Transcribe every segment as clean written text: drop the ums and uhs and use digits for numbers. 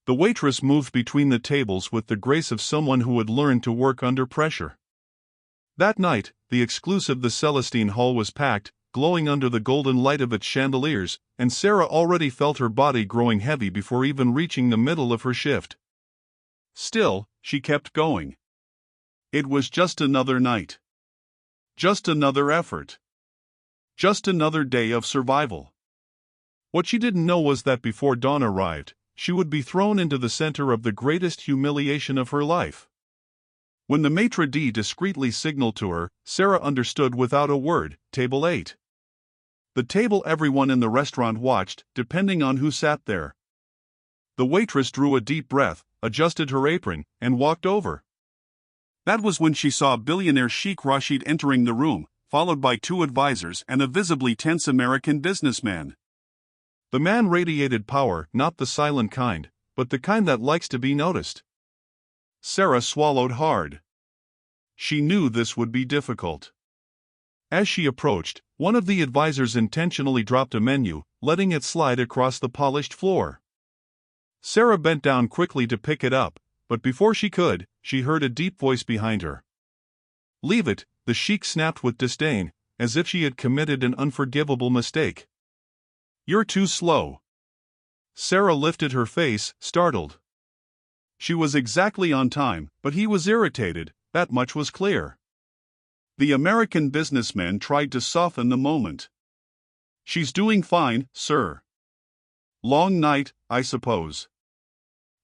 The waitress moved between the tables with the grace of someone who had learned to work under pressure. That night, the exclusive The Celestine Hall was packed, glowing under the golden light of its chandeliers, and Sarah already felt her body growing heavy before even reaching the middle of her shift. Still, she kept going. It was just another night. Just another effort. Just another day of survival. What she didn't know was that before dawn arrived, she would be thrown into the center of the greatest humiliation of her life. When the maitre d' discreetly signaled to her, Sarah understood without a word: table 8. The table everyone in the restaurant watched, depending on who sat there. The waitress drew a deep breath, adjusted her apron, and walked over. That was when she saw billionaire Sheikh Rashid entering the room, followed by 2 advisors and a visibly tense American businessman. The man radiated power, not the silent kind, but the kind that likes to be noticed. Sarah swallowed hard. She knew this would be difficult. As she approached, one of the advisors intentionally dropped a menu, letting it slide across the polished floor. Sarah bent down quickly to pick it up, but before she could, she heard a deep voice behind her. "Leave it," the sheik snapped with disdain, as if she had committed an unforgivable mistake. "You're too slow." Sarah lifted her face, startled. She was exactly on time, but he was irritated, that much was clear. The American businessman tried to soften the moment. "She's doing fine, sir." "Long night, I suppose."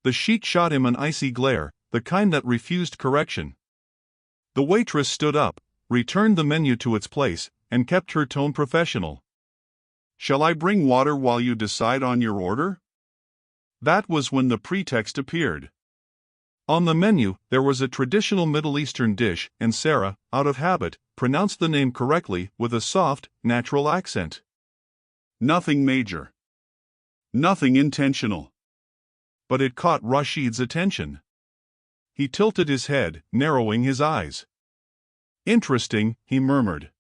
The sheik shot him an icy glare, the kind that refused correction. The waitress stood up, returned the menu to its place, and kept her tone professional. "Shall I bring water while you decide on your order?" That was when the pretext appeared. On the menu, there was a traditional Middle Eastern dish, and Sarah, out of habit, pronounced the name correctly with a soft, natural accent. Nothing major. Nothing intentional. But it caught Rashid's attention. He tilted his head, narrowing his eyes. "Interesting," he murmured.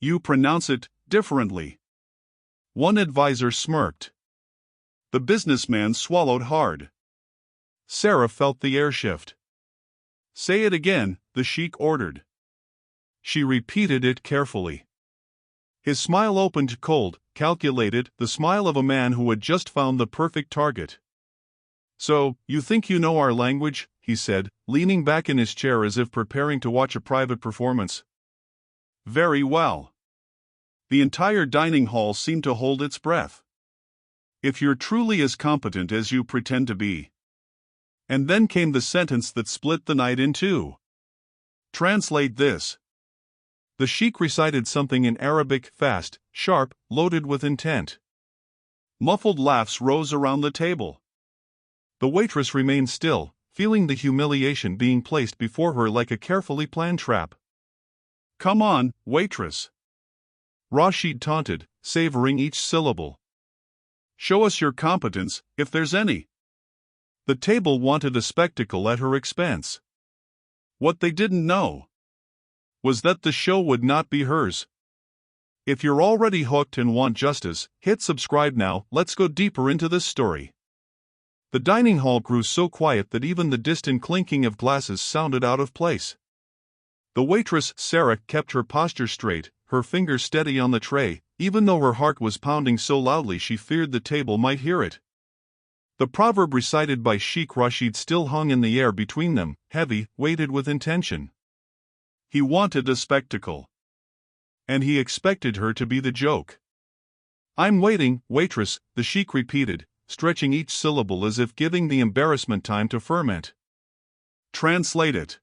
"You pronounce it differently." One advisor smirked. The businessman swallowed hard. Sarah felt the air shift. "Say it again," the sheik ordered. She repeated it carefully. His smile opened cold, calculated, the smile of a man who had just found the perfect target. "So, you think you know our language?" he said, leaning back in his chair as if preparing to watch a private performance. "Very well." The entire dining hall seemed to hold its breath. "If you're truly as competent as you pretend to be." And then came the sentence that split the night in two. "Translate this." The sheik recited something in Arabic, fast, sharp, loaded with intent. Muffled laughs rose around the table. The waitress remained still, feeling the humiliation being placed before her like a carefully planned trap. "Come on, waitress," Rashid taunted, savoring each syllable. "Show us your competence, if there's any." The table wanted a spectacle at her expense. What they didn't know was that the show would not be hers. If you're already hooked and want justice, hit subscribe now. Let's go deeper into this story. The dining hall grew so quiet that even the distant clinking of glasses sounded out of place. The waitress, Sarah, kept her posture straight, her fingers steady on the tray, even though her heart was pounding so loudly she feared the table might hear it. The proverb recited by Sheikh Rashid still hung in the air between them, heavy, weighted with intention. He wanted a spectacle. And he expected her to be the joke. "I'm waiting, waitress," the sheik repeated, stretching each syllable as if giving the embarrassment time to ferment. "Translate it.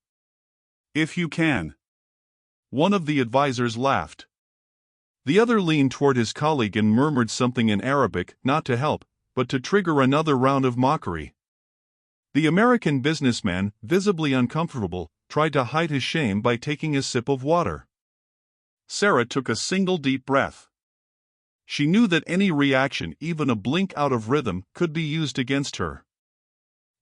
If you can." One of the advisors laughed. The other leaned toward his colleague and murmured something in Arabic, not to help, but to trigger another round of mockery. The American businessman, visibly uncomfortable, tried to hide his shame by taking a sip of water. Sarah took a single deep breath. She knew that any reaction, even a blink out of rhythm, could be used against her.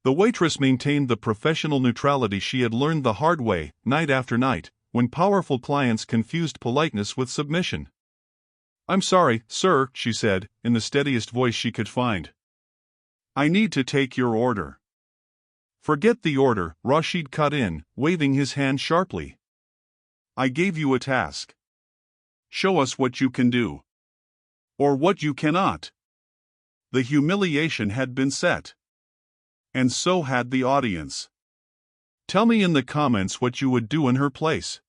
The waitress maintained the professional neutrality she had learned the hard way, night after night, when powerful clients confused politeness with submission. "I'm sorry, sir," she said, in the steadiest voice she could find. I need to take your order. Forget the order, Rashid cut in, waving his hand sharply. I gave you a task. Show us what you can do. Or what you cannot. The humiliation had been set. And so had the audience. Tell me in the comments what you would do in her place.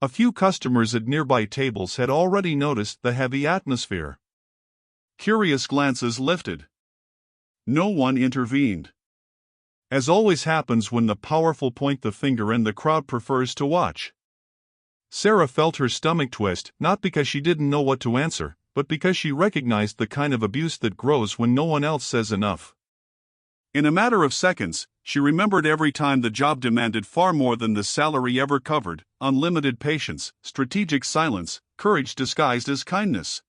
A few customers at nearby tables had already noticed the heavy atmosphere. Curious glances lifted. No one intervened. As always happens when the powerful point the finger and the crowd prefers to watch. Sarah felt her stomach twist, not because she didn't know what to answer, but because she recognized the kind of abuse that grows when no one else says enough. In a matter of seconds, she remembered every time the job demanded far more than the salary ever covered: unlimited patience, strategic silence, courage disguised as kindness.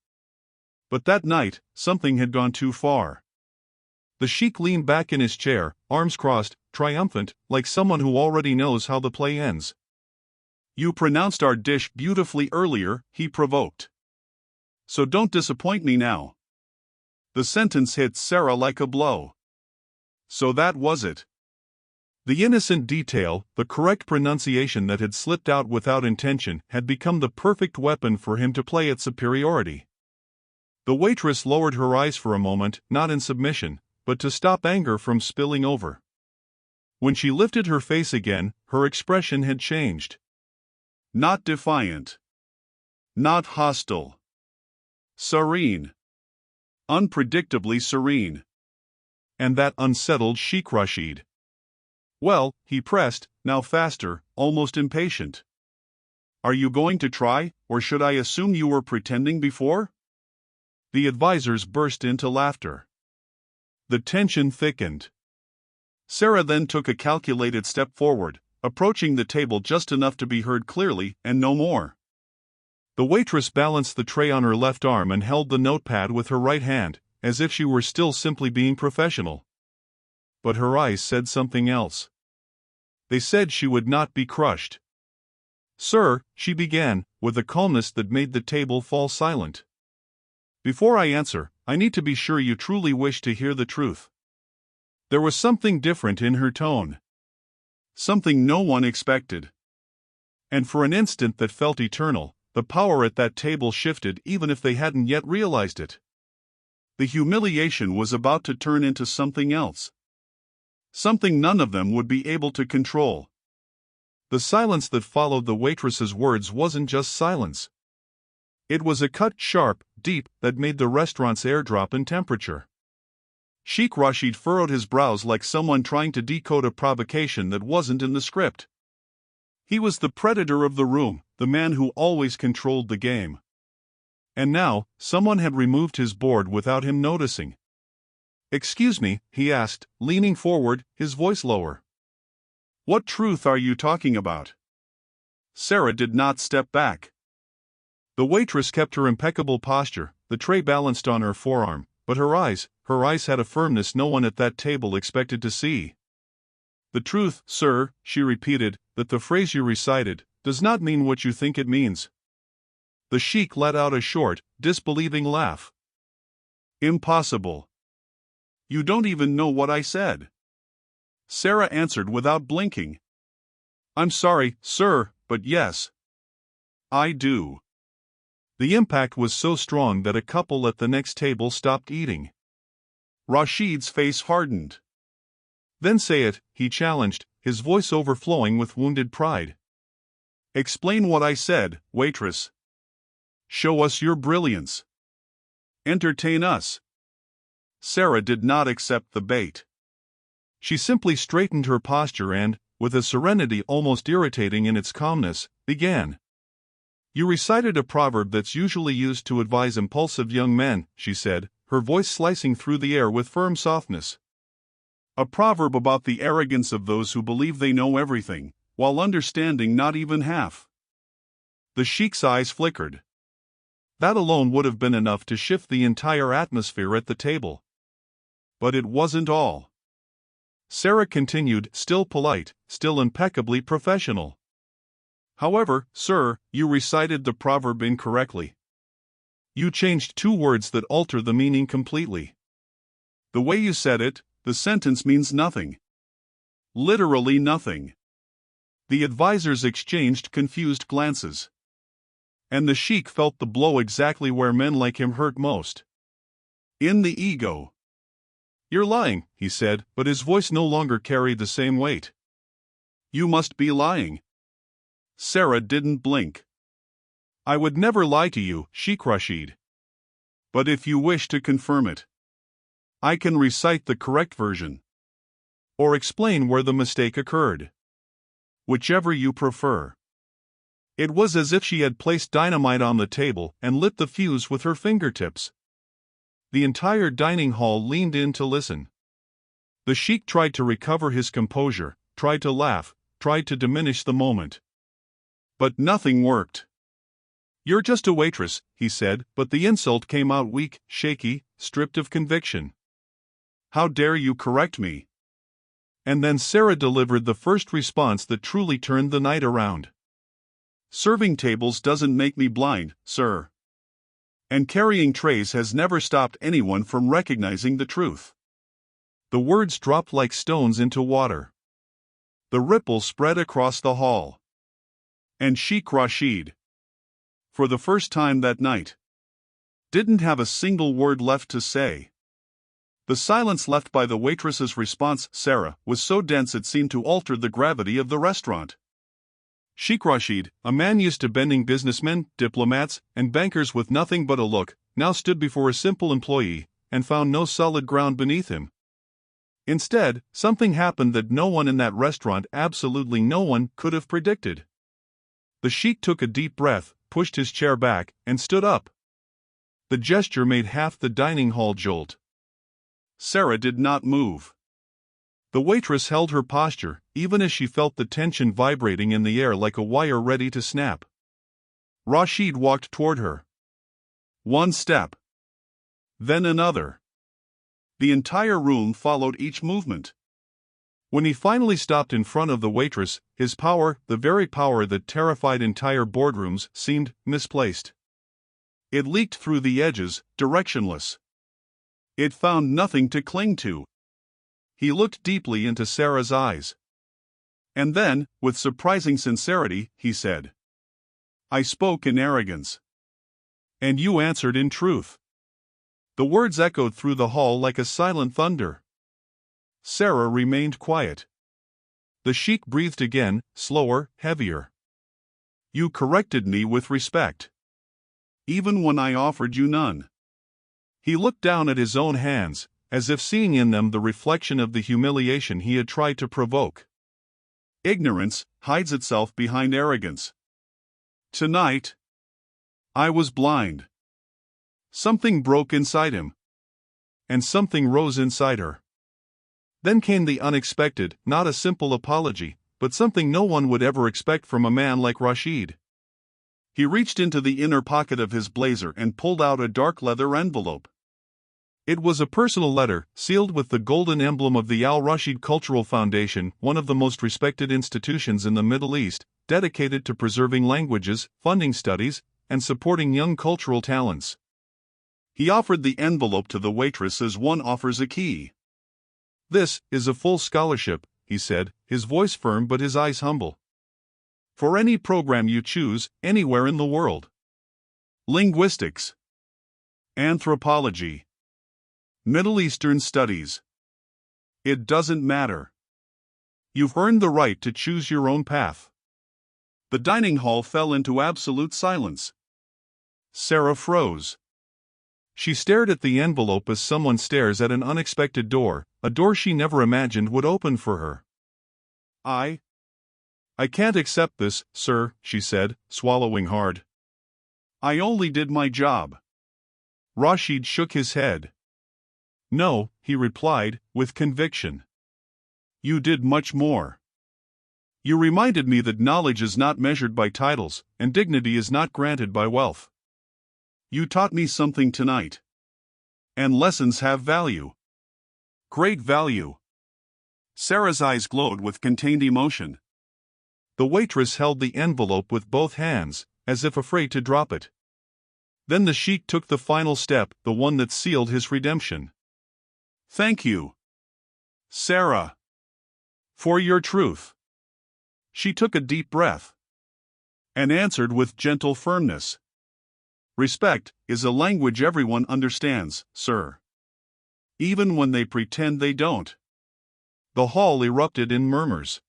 But that night, something had gone too far. The Sheikh leaned back in his chair, arms crossed, triumphant, like someone who already knows how the play ends. You pronounced our dish beautifully earlier, he provoked. So don't disappoint me now. The sentence hit Sarah like a blow. So that was it. The innocent detail, the correct pronunciation that had slipped out without intention, had become the perfect weapon for him to play at superiority. The waitress lowered her eyes for a moment, not in submission, but to stop anger from spilling over. When she lifted her face again, her expression had changed. Not defiant. Not hostile. Serene. Unpredictably serene. And that unsettled Sheikh Rashid. Well, he pressed, now faster, almost impatient. Are you going to try, or should I assume you were pretending before? The advisors burst into laughter. The tension thickened. Sarah then took a calculated step forward, approaching the table just enough to be heard clearly, and no more. The waitress balanced the tray on her left arm and held the notepad with her right hand, as if she were still simply being professional. But her eyes said something else. They said she would not be crushed. Sir, she began, with a calmness that made the table fall silent. Before I answer, I need to be sure you truly wish to hear the truth. There was something different in her tone. Something no one expected. And for an instant that felt eternal, the power at that table shifted even if they hadn't yet realized it. The humiliation was about to turn into something else. Something none of them would be able to control. The silence that followed the waitress's words wasn't just silence. It was a cut sharp, deep, that made the restaurant's air drop in temperature. Sheikh Rashid furrowed his brows like someone trying to decode a provocation that wasn't in the script. He was the predator of the room, the man who always controlled the game. And now, someone had removed his board without him noticing. Excuse me, he asked, leaning forward, his voice lower. What truth are you talking about? Sarah did not step back. The waitress kept her impeccable posture, the tray balanced on her forearm, but her eyes had a firmness no one at that table expected to see. The truth, sir, she repeated, that the phrase you recited does not mean what you think it means. The Sheikh let out a short, disbelieving laugh. Impossible. You don't even know what I said. Sarah answered without blinking. I'm sorry, sir, but yes. I do. The impact was so strong that a couple at the next table stopped eating. Rashid's face hardened. Then say it, he challenged, his voice overflowing with wounded pride. Explain what I said, waitress. Show us your brilliance. Entertain us. Sarah did not accept the bait. She simply straightened her posture and, with a serenity almost irritating in its calmness, began. You recited a proverb that's usually used to advise impulsive young men, she said, her voice slicing through the air with firm softness. A proverb about the arrogance of those who believe they know everything, while understanding not even half. The Sheikh's eyes flickered. That alone would have been enough to shift the entire atmosphere at the table. But it wasn't all. Sarah continued, still polite, still impeccably professional. However, sir, you recited the proverb incorrectly. You changed two words that alter the meaning completely. The way you said it, the sentence means nothing. Literally nothing. The advisors exchanged confused glances. And the Sheikh felt the blow exactly where men like him hurt most. In the ego. You're lying, he said, but his voice no longer carried the same weight. You must be lying. Sarah didn't blink. I would never lie to you, Sheikh Rashid. But if you wish to confirm it, I can recite the correct version. Or explain where the mistake occurred. Whichever you prefer. It was as if she had placed dynamite on the table and lit the fuse with her fingertips. The entire dining hall leaned in to listen. The Sheikh tried to recover his composure, tried to laugh, tried to diminish the moment. But nothing worked. You're just a waitress, he said, but the insult came out weak, shaky, stripped of conviction. How dare you correct me? And then Sarah delivered the first response that truly turned the night around. Serving tables doesn't make me blind, sir. And carrying trays has never stopped anyone from recognizing the truth. The words dropped like stones into water. The ripple spread across the hall. And Sheikh Rashid, for the first time that night, didn't have a single word left to say. The silence left by the waitress's response, Sarah, was so dense it seemed to alter the gravity of the restaurant. Sheikh Rashid, a man used to bending businessmen, diplomats, and bankers with nothing but a look, now stood before a simple employee, and found no solid ground beneath him. Instead, something happened that no one in that restaurant, absolutely no one, could have predicted. The Sheikh took a deep breath, pushed his chair back, and stood up. The gesture made half the dining hall jolt. Sarah did not move. The waitress held her posture, even as she felt the tension vibrating in the air like a wire ready to snap. Rashid walked toward her. One step. Then another. The entire room followed each movement. When he finally stopped in front of the waitress, his power, the very power that terrified entire boardrooms, seemed misplaced. It leaked through the edges, directionless. It found nothing to cling to. He looked deeply into Sarah's eyes. And then, with surprising sincerity, he said, I spoke in arrogance. And you answered in truth. The words echoed through the hall like a silent thunder. Sarah remained quiet. The Sheikh breathed again, slower, heavier. You corrected me with respect. Even when I offered you none. He looked down at his own hands, as if seeing in them the reflection of the humiliation he had tried to provoke. Ignorance hides itself behind arrogance. Tonight, I was blind. Something broke inside him. And something rose inside her. Then came the unexpected, not a simple apology, but something no one would ever expect from a man like Rashid. He reached into the inner pocket of his blazer and pulled out a dark leather envelope. It was a personal letter, sealed with the golden emblem of the Al-Rashid Cultural Foundation, one of the most respected institutions in the Middle East, dedicated to preserving languages, funding studies, and supporting young cultural talents. He offered the envelope to the waitress as one offers a key. This is a full scholarship, he said, his voice firm but his eyes humble. For any program you choose, anywhere in the world. Linguistics. Anthropology. Middle Eastern studies. It doesn't matter. You've earned the right to choose your own path. The dining hall fell into absolute silence. Sarah froze. She stared at the envelope as someone stares at an unexpected door, a door she never imagined would open for her. I can't accept this, sir, she said, swallowing hard. I only did my job. Rashid shook his head. No, he replied, with conviction. You did much more. You reminded me that knowledge is not measured by titles, and dignity is not granted by wealth. You taught me something tonight. And lessons have value. Great value. Sarah's eyes glowed with contained emotion. The waitress held the envelope with both hands, as if afraid to drop it. Then the Sheikh took the final step, the one that sealed his redemption. Thank you, Sarah, for your truth. She took a deep breath and answered with gentle firmness. Respect is a language everyone understands, sir. Even when they pretend they don't. The hall erupted in murmurs.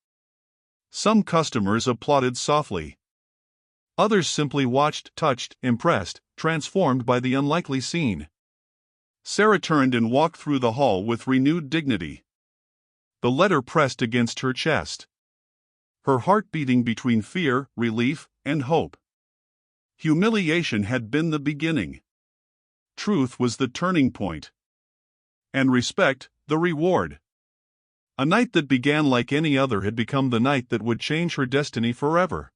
Some customers applauded softly. Others simply watched, touched, impressed, transformed by the unlikely scene. Sarah turned and walked through the hall with renewed dignity. The letter pressed against her chest. Her heart beating between fear, relief, and hope. Humiliation had been the beginning. Truth was the turning point. And respect, the reward. A night that began like any other had become the night that would change her destiny forever.